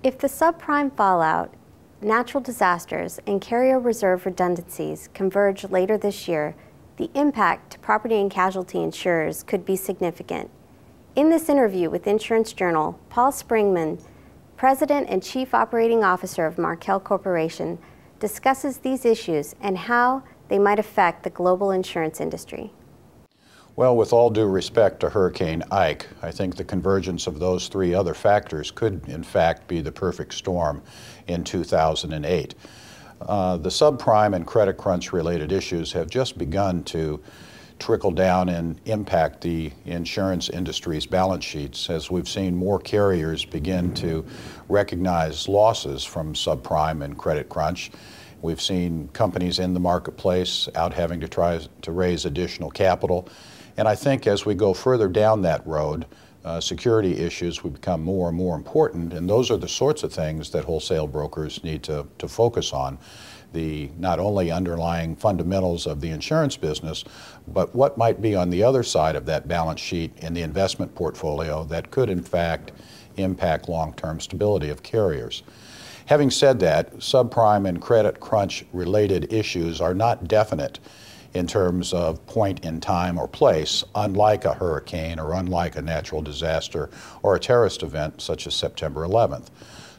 If the subprime fallout, natural disasters, and carrier reserve redundancies converge later this year, the impact to property and casualty insurers could be significant. In this interview with Insurance Journal, Paul Springman, President and Chief Operating Officer of Markel Corporation, discusses these issues and how they might affect the global insurance industry. Well, with all due respect to Hurricane Ike, I think the convergence of those three other factors could, in fact, be the perfect storm in 2008. The subprime and credit crunch related issues have just begun to trickle down and impact the insurance industry's balance sheets as we've seen more carriers begin to recognize losses from subprime and credit crunch. We've seen companies in the marketplace out having to try to raise additional capital. And I think as we go further down that road, security issues will become more and more important, and those are the sorts of things that wholesale brokers need to focus on. The not only underlying fundamentals of the insurance business, but what might be on the other side of that balance sheet in the investment portfolio that could in fact impact long-term stability of carriers. Having said that, subprime and credit crunch related issues are not definite in terms of point in time or place, unlike a hurricane or unlike a natural disaster or a terrorist event such as September 11th.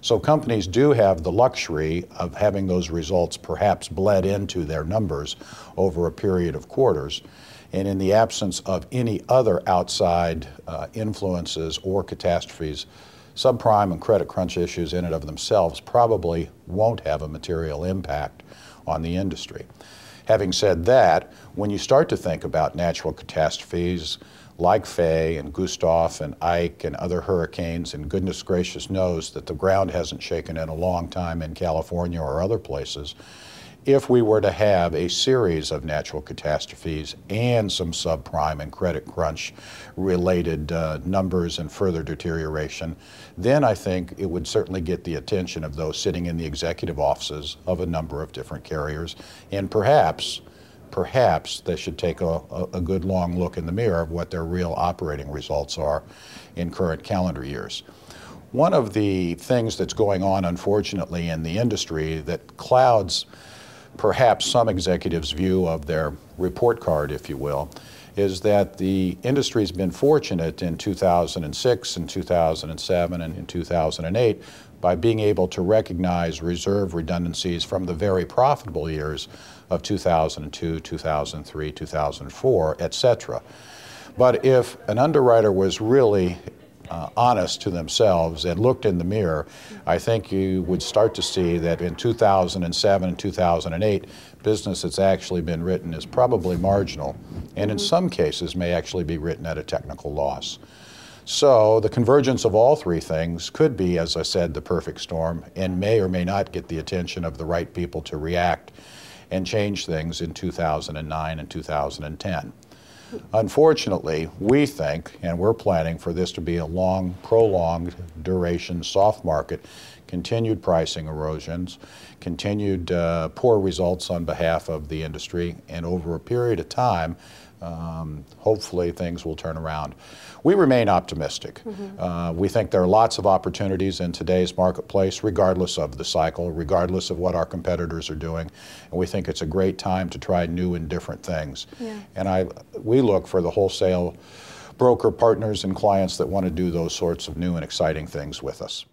So companies do have the luxury of having those results perhaps bled into their numbers over a period of quarters. And in the absence of any other outside influences or catastrophes, subprime and credit crunch issues in and of themselves probably won't have a material impact on the industry. Having said that, when you start to think about natural catastrophes like Faye and Gustav and Ike and other hurricanes, and goodness gracious knows that the ground hasn't shaken in a long time in California or other places, if we were to have a series of natural catastrophes and some subprime and credit crunch related numbers and further deterioration, then I think it would certainly get the attention of those sitting in the executive offices of a number of different carriers, and perhaps they should take a good long look in the mirror of what their real operating results are in current calendar years. One of the things that's going on, unfortunately, in the industry that clouds perhaps some executives' view of their report card, if you will, is that the industry's been fortunate in 2006 and 2007 and in 2008 by being able to recognize reserve redundancies from the very profitable years of 2002, 2003, 2004, etc. But if an underwriter was really honest to themselves and looked in the mirror, I think you would start to see that in 2007 and 2008, business that's actually been written is probably marginal, and in some cases may actually be written at a technical loss. So the convergence of all three things could be, as I said, the perfect storm, and may or may not get the attention of the right people to react and change things in 2009 and 2010. Unfortunately, we think, and we're planning for this to be a long, prolonged duration soft market, continued pricing erosions, continued poor results on behalf of the industry, and over a period of time, hopefully things will turn around. We remain optimistic. We think there are lots of opportunities in today's marketplace, regardless of the cycle, regardless of what our competitors are doing, and we think it's a great time to try new and different things. And we look for the wholesale broker partners and clients that want to do those sorts of new and exciting things with us.